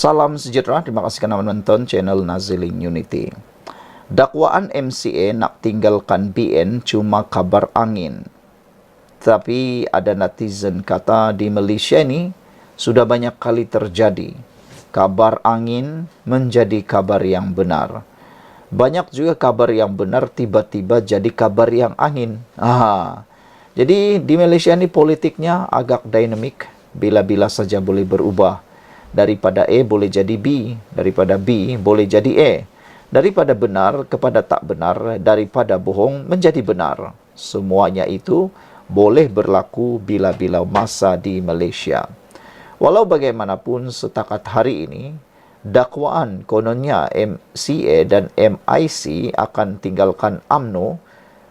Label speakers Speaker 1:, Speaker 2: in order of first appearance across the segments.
Speaker 1: Salam sejahtera, terima kasih kerana menonton channel Nazilin Unity. Dakwaan MCA nak tinggalkan BN cuma kabar angin. Tapi ada netizen kata di Malaysia ni sudah banyak kali terjadi. Kabar angin menjadi kabar yang benar. Banyak juga kabar yang benar tiba-tiba jadi kabar yang angin. Jadi di Malaysia ni politiknya agak dinamik, bila-bila saja boleh berubah. Daripada A boleh jadi B, daripada B boleh jadi A. Daripada benar kepada tak benar, daripada bohong menjadi benar. Semuanya itu boleh berlaku bila-bila masa di Malaysia. Walau bagaimanapun setakat hari ini, dakwaan kononnya MCA dan MIC akan tinggalkan UMNO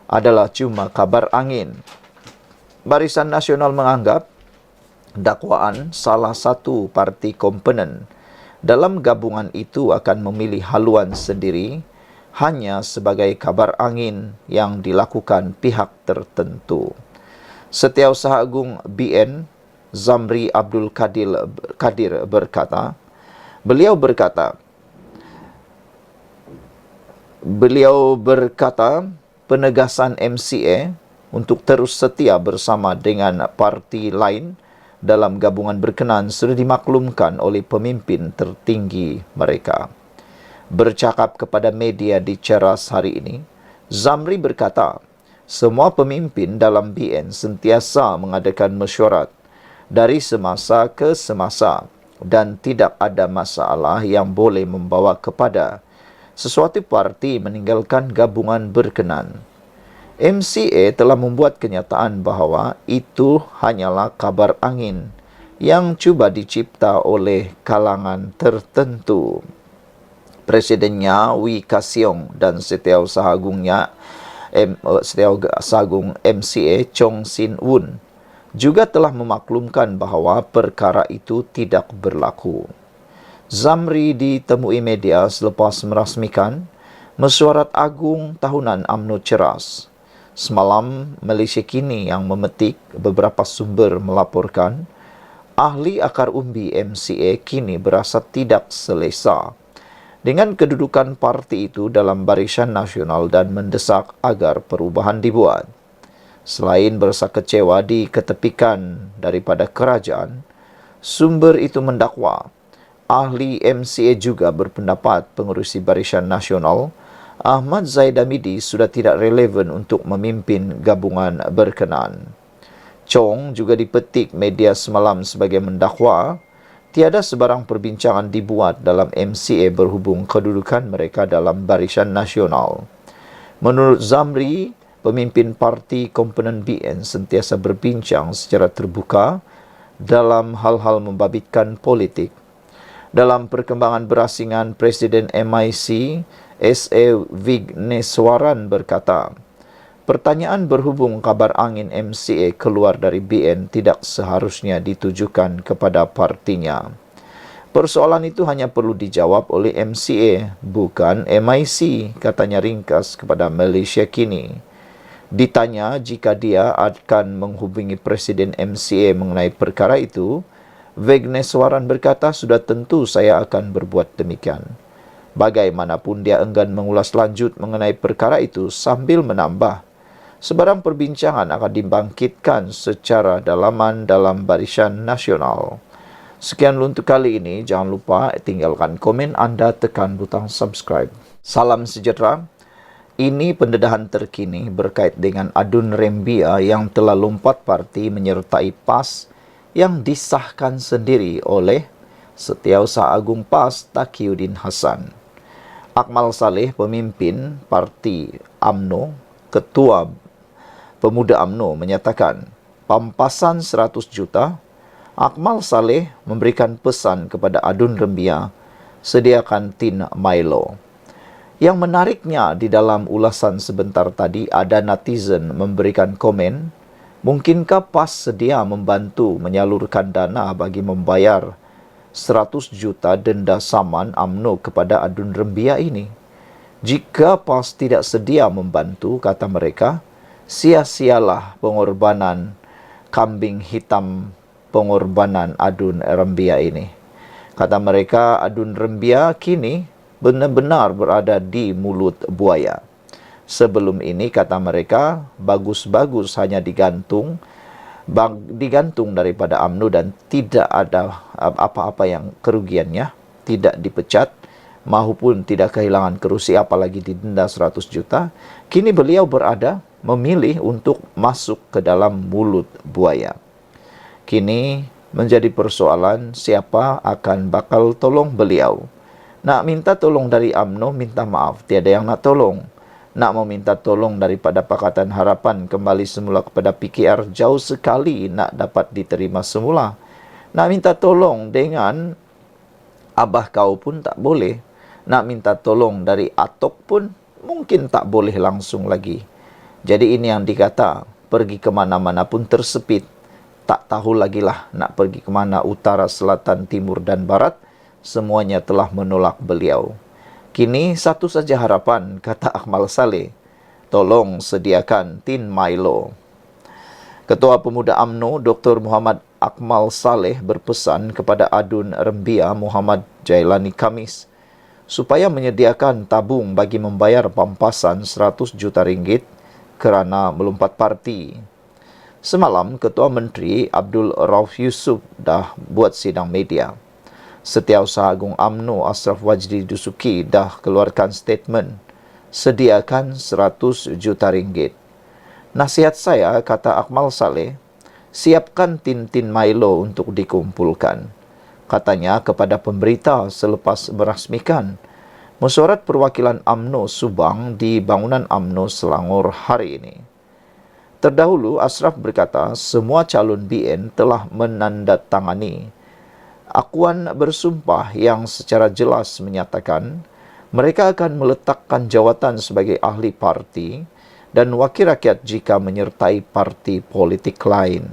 Speaker 1: adalah cuma kabar angin. Barisan Nasional menganggap dakwaan salah satu parti komponen dalam gabungan itu akan memilih haluan sendiri hanya sebagai kabar angin yang dilakukan pihak tertentu. Setiausaha Agung BN Zamri Abdul Kadir berkata, beliau berkata penegasan MCA untuk terus setia bersama dengan parti lain dalam gabungan berkenaan sudah dimaklumkan oleh pemimpin tertinggi mereka. Bercakap kepada media di Ceras hari ini, Zamri berkata, semua pemimpin dalam BN sentiasa mengadakan mesyuarat dari semasa ke semasa dan tidak ada masalah yang boleh membawa kepada sesuatu parti meninggalkan gabungan berkenaan. MCA telah membuat kenyataan bahawa itu hanyalah kabar angin yang cuba dicipta oleh kalangan tertentu. Presidennya Wee Ka Siong dan Setiausaha Agung MCA Chong Sin Woon juga telah memaklumkan bahawa perkara itu tidak berlaku. Zamri ditemui media selepas merasmikan mesyuarat agung tahunan UMNO Ceras. Semalam, Malaysia Kini yang memetik beberapa sumber melaporkan ahli akar umbi MCA kini berasa tidak selesa dengan kedudukan parti itu dalam Barisan Nasional dan mendesak agar perubahan dibuat. Selain berasa kecewa diketepikan daripada kerajaan, sumber itu mendakwa ahli MCA juga berpendapat pengerusi Barisan Nasional Ahmad Zaid Hamidi sudah tidak relevan untuk memimpin gabungan berkenaan. Chong juga dipetik media semalam sebagai mendakwa tiada sebarang perbincangan dibuat dalam MCA berhubung kedudukan mereka dalam Barisan Nasional. Menurut Zamri, pemimpin parti komponen BN sentiasa berbincang secara terbuka dalam hal-hal membabitkan politik. Dalam perkembangan berasingan, Presiden MIC S.A. Vigneswaran berkata, pertanyaan berhubung kabar angin MCA keluar dari BN tidak seharusnya ditujukan kepada partinya. Persoalan itu hanya perlu dijawab oleh MCA, bukan MIC, katanya ringkas kepada Malaysia Kini. Ditanya jika dia akan menghubungi Presiden MCA mengenai perkara itu, Vigneswaran berkata, sudah tentu saya akan berbuat demikian. Bagaimanapun dia enggan mengulas lanjut mengenai perkara itu sambil menambah, sebarang perbincangan akan dibangkitkan secara dalaman dalam Barisan Nasional. Sekian untuk kali ini, jangan lupa tinggalkan komen anda, tekan butang subscribe. Salam sejahtera. Ini pendedahan terkini berkait dengan adun Rembia yang telah lompat parti menyertai PAS yang disahkan sendiri oleh Setiausaha Agung PAS Taqiyuddin Hassan. Akmal Saleh, pemimpin parti UMNO, Ketua Pemuda UMNO menyatakan pampasan 100 juta. Akmal Saleh memberikan pesan kepada adun Rembia, sediakan tin Milo. Yang menariknya di dalam ulasan sebentar tadi ada netizen memberikan komen, mungkinkah PAS sedia membantu menyalurkan dana bagi membayar 100 juta denda saman UMNO kepada adun Rembia ini? Jika PAS tidak sedia membantu, kata mereka, sia-sialah pengorbanan kambing hitam pengorbanan adun Rembia ini. Kata mereka, adun rembia kini benar-benar berada di mulut buaya. Sebelum ini, kata mereka, bagus-bagus hanya digantung daripada UMNO dan tidak ada apa-apa yang kerugiannya, tidak dipecat, maupun tidak kehilangan kerusi apalagi didenda 100 juta. Kini beliau memilih untuk masuk ke dalam mulut buaya. Kini menjadi persoalan siapa akan bakal tolong beliau. Nak minta tolong dari UMNO, minta maaf, tiada yang nak tolong. Nak meminta tolong daripada Pakatan Harapan kembali semula kepada PKR, jauh sekali nak dapat diterima semula. Nak minta tolong dengan abah kau pun tak boleh. Nak minta tolong dari Atok pun mungkin tak boleh langsung lagi. Jadi ini yang dikata, pergi ke mana-mana pun tersepit. Tak tahu lagi lah nak pergi ke mana, utara, selatan, timur dan barat, semuanya telah menolak beliau. Kini satu saja harapan, kata Akmal Saleh, tolong sediakan tin Milo. Ketua Pemuda UMNO Dr. Muhammad Akmal Saleh berpesan kepada adun rembia Muhammad Jailani Khamis supaya menyediakan tabung bagi membayar pampasan 100 juta ringgit kerana melompat parti. Semalam, Ketua Menteri Abdul Rauf Yusuf dah buat sidang media. Setiausaha Agung UMNO Ashraf Wajdi Dusuki dah keluarkan statement, sediakan 100 juta ringgit. Nasihat saya, kata Akmal Saleh, siapkan tin-tin Milo untuk dikumpulkan. Katanya kepada pemberita selepas merasmikan mesyuarat perwakilan UMNO Subang di bangunan UMNO Selangor hari ini. Terdahulu, Ashraf berkata semua calon BN telah menandatangani akuan bersumpah yang secara jelas menyatakan mereka akan meletakkan jawatan sebagai ahli parti dan wakil rakyat jika menyertai parti politik lain.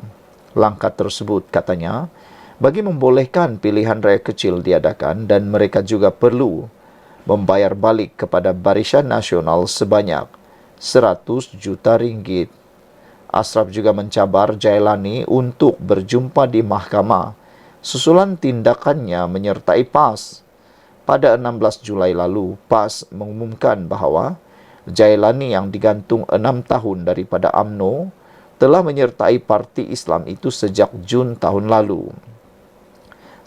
Speaker 1: Langkah tersebut, katanya, bagi membolehkan pilihan raya kecil diadakan dan mereka juga perlu membayar balik kepada Barisan Nasional sebanyak 100 juta ringgit. Ashraf juga mencabar Jailani untuk berjumpa di mahkamah susulan tindakannya menyertai PAS. Pada 16 Julai lalu, PAS mengumumkan bahawa Jailani yang digantung 6 tahun daripada UMNO telah menyertai Parti Islam itu sejak Jun tahun lalu.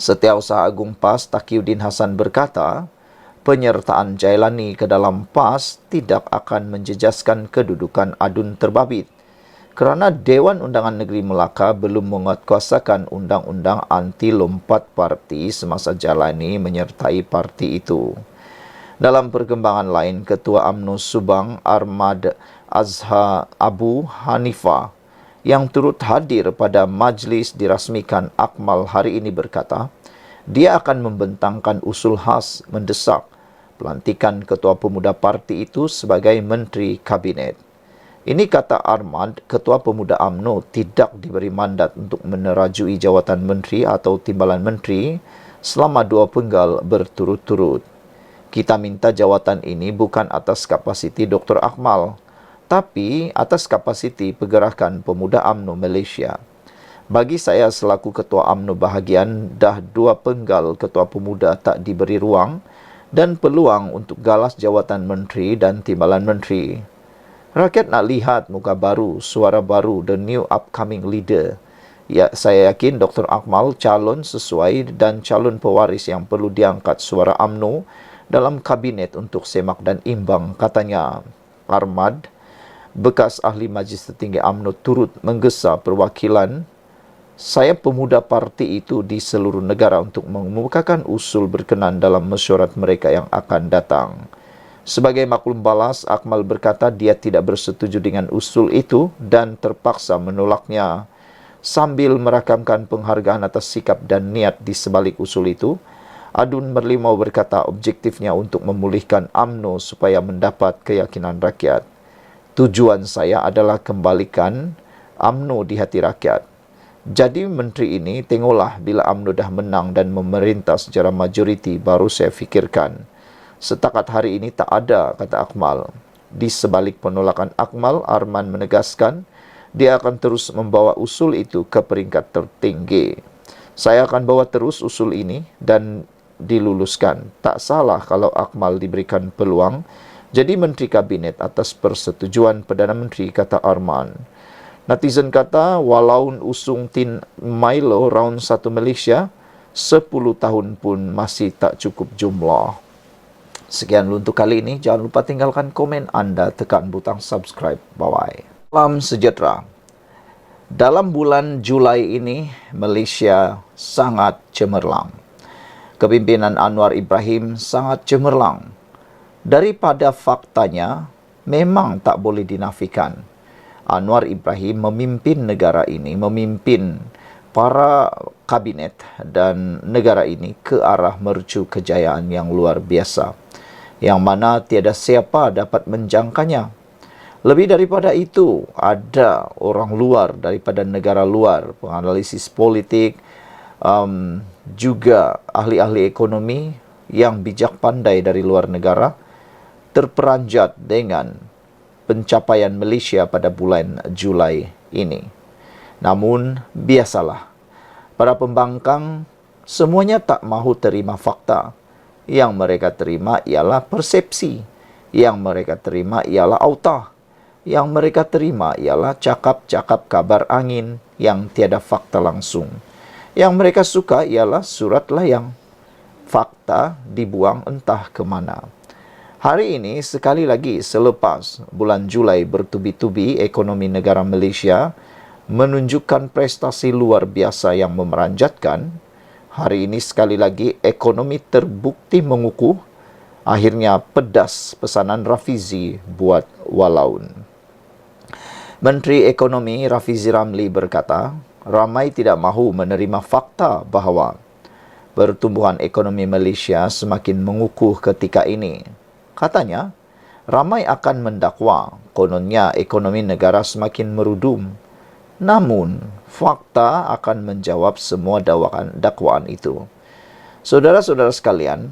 Speaker 1: Setiausaha Agung PAS Taqiyuddin Hasan berkata, penyertaan Jailani ke dalam PAS tidak akan menjejaskan kedudukan adun terbabit kerana Dewan Undangan Negeri Melaka belum menguatkuasakan undang-undang anti lompat parti semasa Jailani menyertai parti itu. Dalam perkembangan lain, Ketua UMNO Subang Ahmad Azhar Abu Hanifah yang turut hadir pada majlis dirasmikan Akmal hari ini berkata, dia akan membentangkan usul khas mendesak pelantikan Ketua Pemuda parti itu sebagai Menteri Kabinet. Ini kata Ahmad, Ketua Pemuda UMNO tidak diberi mandat untuk menerajui jawatan menteri atau timbalan menteri selama 2 penggal berturut-turut. Kita minta jawatan ini bukan atas kapasiti Dr. Akmal, tapi atas kapasiti Pergerakan Pemuda UMNO Malaysia. Bagi saya selaku Ketua UMNO bahagian, dah 2 penggal Ketua Pemuda tak diberi ruang dan peluang untuk galas jawatan menteri dan timbalan menteri. Rakyat nak lihat muka baru, suara baru, the new upcoming leader. Ya, saya yakin Dr. Akmal calon sesuai dan calon pewaris yang perlu diangkat suara UMNO dalam kabinet untuk semak dan imbang, katanya. Ahmad, bekas ahli Majlis Tertinggi UMNO, turut menggesa perwakilan saya pemuda parti itu di seluruh negara untuk mengemukakan usul berkenan dalam mesyuarat mereka yang akan datang. Sebagai maklum balas, Akmal berkata dia tidak bersetuju dengan usul itu dan terpaksa menolaknya. Sambil merakamkan penghargaan atas sikap dan niat di sebalik usul itu, Adun Merlimau berkata objektifnya untuk memulihkan UMNO supaya mendapat keyakinan rakyat. Tujuan saya adalah kembalikan UMNO di hati rakyat. Jadi menteri ini, tengoklah bila UMNO dah menang dan memerintah secara majoriti baru saya fikirkan. Setakat hari ini tak ada, kata Akmal. Di sebalik penolakan Akmal, Arman menegaskan dia akan terus membawa usul itu ke peringkat tertinggi. Saya akan bawa terus usul ini dan diluluskan. Tak salah kalau Akmal diberikan peluang jadi Menteri Kabinet atas persetujuan Perdana Menteri, kata Arman. Netizen kata, walau usung Tin Milo round 1 Malaysia, 10 tahun pun masih tak cukup jumlah. Sekian untuk kali ini. Jangan lupa tinggalkan komen anda, tekan butang subscribe. Bye-bye. Salam sejahtera. Dalam bulan Julai ini, Malaysia sangat cemerlang. Kepimpinan Anwar Ibrahim sangat cemerlang. Daripada faktanya, memang tak boleh dinafikan. Anwar Ibrahim memimpin negara ini, memimpin para kabinet dan negara ini ke arah mercu kejayaan yang luar biasa, yang mana tiada siapa dapat menjangkanya. Lebih daripada itu, ada orang luar daripada negara luar, penganalisis politik, juga ahli-ahli ekonomi yang bijak pandai dari luar negara, terperanjat dengan pencapaian Malaysia pada bulan Julai ini. Namun, biasalah, para pembangkang semuanya tak mahu terima fakta. Yang mereka terima ialah persepsi. Yang mereka terima ialah auta. Yang mereka terima ialah cakap-cakap kabar angin yang tiada fakta langsung. Yang mereka suka ialah surat layang. Fakta dibuang entah ke mana. Hari ini, sekali lagi selepas bulan Julai bertubi-tubi, ekonomi negara Malaysia menunjukkan prestasi luar biasa yang memeranjatkan. Hari ini sekali lagi ekonomi terbukti mengukuh. Akhirnya pedas pesanan Rafizi buat Walaun. Menteri Ekonomi Rafizi Ramli berkata, ramai tidak mahu menerima fakta bahawa pertumbuhan ekonomi Malaysia semakin mengukuh ketika ini. Katanya, ramai akan mendakwa kononnya ekonomi negara semakin merudum. Namun, fakta akan menjawab semua dakwaan itu. Saudara-saudara sekalian,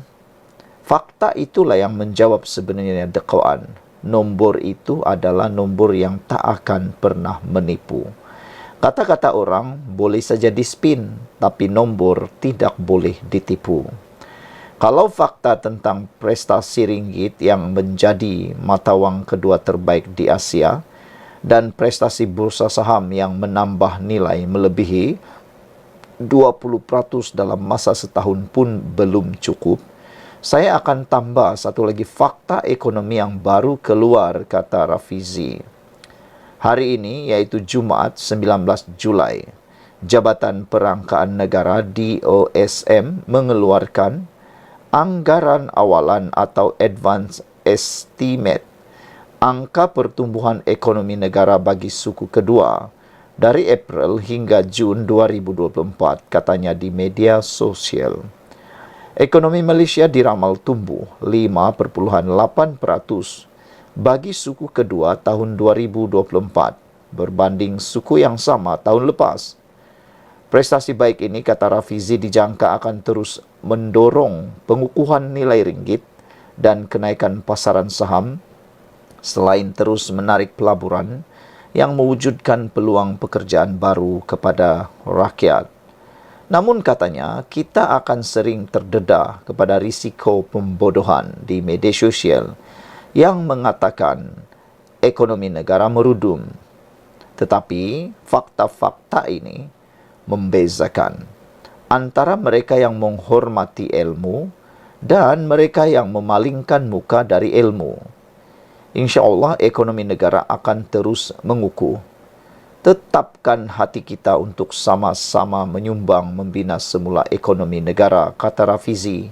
Speaker 1: fakta itulah yang menjawab sebenarnya dakwaan. Nombor itu adalah nombor yang tak akan pernah menipu. Kata-kata orang boleh saja dispin, tapi nombor tidak boleh ditipu. Kalau fakta tentang prestasi ringgit yang menjadi mata wang kedua terbaik di Asia dan prestasi bursa saham yang menambah nilai melebihi 20% dalam masa setahun pun belum cukup, saya akan tambah satu lagi fakta ekonomi yang baru keluar, kata Rafizi. Hari ini, iaitu Jumaat 19 Julai, Jabatan Perangkaan Negara DOSM mengeluarkan anggaran awalan atau advance estimate angka pertumbuhan ekonomi negara bagi suku kedua dari April hingga Jun 2024, katanya di media sosial. Ekonomi Malaysia diramal tumbuh 5,8% bagi suku kedua tahun 2024 berbanding suku yang sama tahun lepas. Prestasi baik ini, kata Rafizi, dijangka akan terus mendorong pengukuhan nilai ringgit dan kenaikan pasaran saham selain terus menarik pelaburan yang mewujudkan peluang pekerjaan baru kepada rakyat. Namun katanya, kita akan sering terdedah kepada risiko pembodohan di media sosial yang mengatakan ekonomi negara merudum. Tetapi fakta-fakta ini membezakan antara mereka yang menghormati ilmu dan mereka yang memalingkan muka dari ilmu. InsyaAllah ekonomi negara akan terus mengukuh. Tetapkan hati kita untuk sama-sama menyumbang membina semula ekonomi negara, kata Rafizi.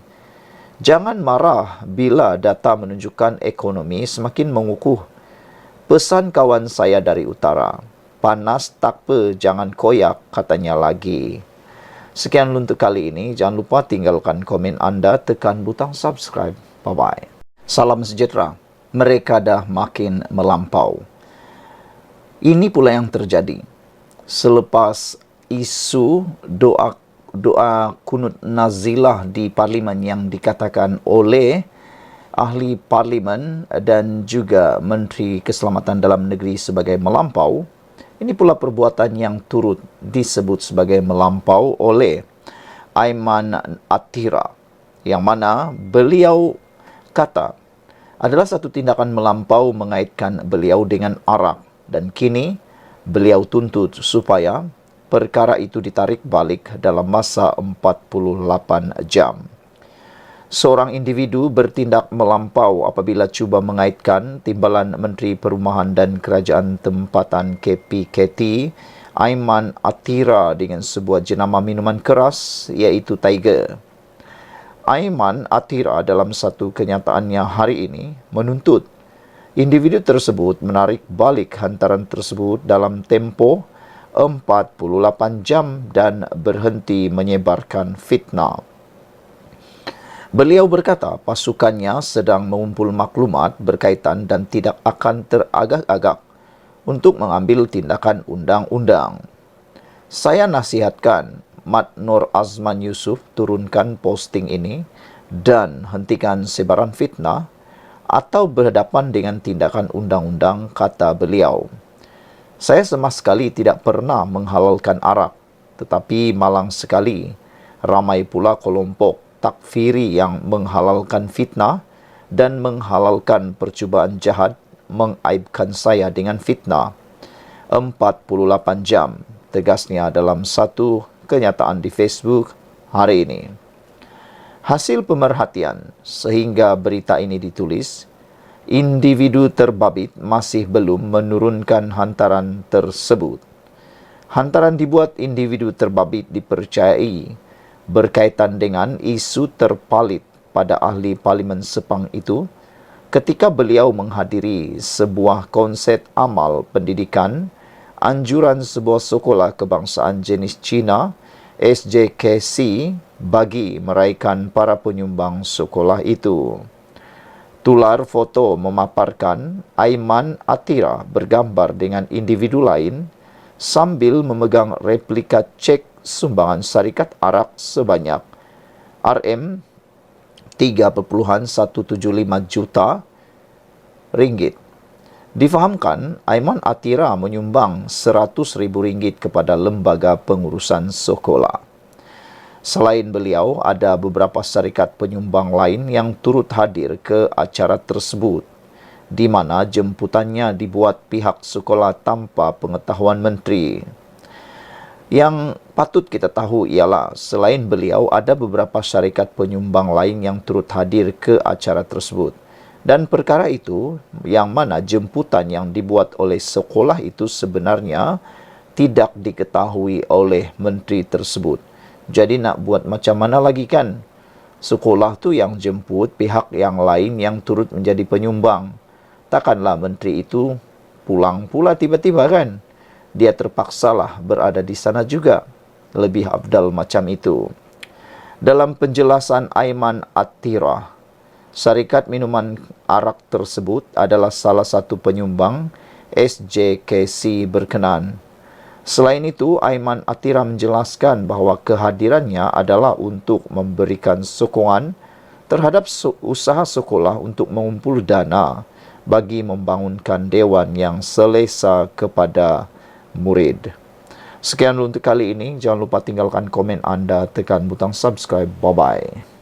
Speaker 1: Jangan marah bila data menunjukkan ekonomi semakin mengukuh. Pesan kawan saya dari utara. Panas tak apa, jangan koyak, katanya lagi. Sekian untuk kali ini. Jangan lupa tinggalkan komen anda, tekan butang subscribe. Bye-bye. Salam sejahtera. Mereka dah makin melampau. Ini pula yang terjadi. Selepas isu doa kunut nazilah di parlimen yang dikatakan oleh ahli parlimen dan juga Menteri Keselamatan Dalam Negeri sebagai melampau, ini pula perbuatan yang turut disebut sebagai melampau oleh Aiman Atira, yang mana beliau kata adalah satu tindakan melampau mengaitkan beliau dengan arak, dan kini beliau tuntut supaya perkara itu ditarik balik dalam masa 48 jam. Seorang individu bertindak melampau apabila cuba mengaitkan Timbalan Menteri Perumahan dan Kerajaan Tempatan KPKT Aiman Atira dengan sebuah jenama minuman keras iaitu Tiger. Aiman Atira dalam satu kenyataannya hari ini menuntut individu tersebut menarik balik hantaran tersebut dalam tempoh 48 jam dan berhenti menyebarkan fitnah. Beliau berkata pasukannya sedang mengumpul maklumat berkaitan dan tidak akan teragak-agak untuk mengambil tindakan undang-undang. Saya nasihatkan Mat Nur Azman Yusof turunkan posting ini dan hentikan sebaran fitnah atau berhadapan dengan tindakan undang-undang, kata beliau. Saya sama sekali tidak pernah menghalalkan arak, tetapi malang sekali ramai pula kelompok takfiri yang menghalalkan fitnah dan menghalalkan percubaan jahat mengaibkan saya dengan fitnah. 48 jam, tegasnya dalam satu kenyataan di Facebook hari ini. Hasil pemerhatian sehingga berita ini ditulis, individu terbabit masih belum menurunkan hantaran tersebut. Hantaran dibuat individu terbabit dipercayai berkaitan dengan isu terpalit pada ahli Parlimen Sepang itu ketika beliau menghadiri sebuah konsert amal pendidikan anjuran sebuah sekolah kebangsaan jenis Cina SJKC bagi meraikan para penyumbang sekolah itu. Tular foto memaparkan Aiman Atira bergambar dengan individu lain sambil memegang replika cek sumbangan syarikat arak sebanyak RM3.175 juta ringgit. Difahamkan, Aiman Atira menyumbang RM100,000 kepada lembaga pengurusan sekolah. Selain beliau, ada beberapa syarikat penyumbang lain yang turut hadir ke acara tersebut, di mana jemputannya dibuat pihak sekolah tanpa pengetahuan menteri. Yang patut kita tahu ialah selain beliau ada beberapa syarikat penyumbang lain yang turut hadir ke acara tersebut. Dan perkara itu yang mana jemputan yang dibuat oleh sekolah itu sebenarnya tidak diketahui oleh menteri tersebut. Jadi nak buat macam mana lagi kan? Sekolah tu yang jemput pihak yang lain yang turut menjadi penyumbang. Takkanlah menteri itu pulang pula tiba-tiba kan? Dia terpaksalah berada di sana juga. Lebih afdal macam itu. Dalam penjelasan Aiman Atira, syarikat minuman arak tersebut adalah salah satu penyumbang SJKC berkenan. Selain itu, Aiman Atira menjelaskan bahawa kehadirannya adalah untuk memberikan sokongan terhadap usaha sekolah untuk mengumpul dana bagi membangunkan dewan yang selesa kepada murid. Sekian untuk kali ini. Jangan lupa tinggalkan komen anda, tekan butang subscribe. Bye-bye.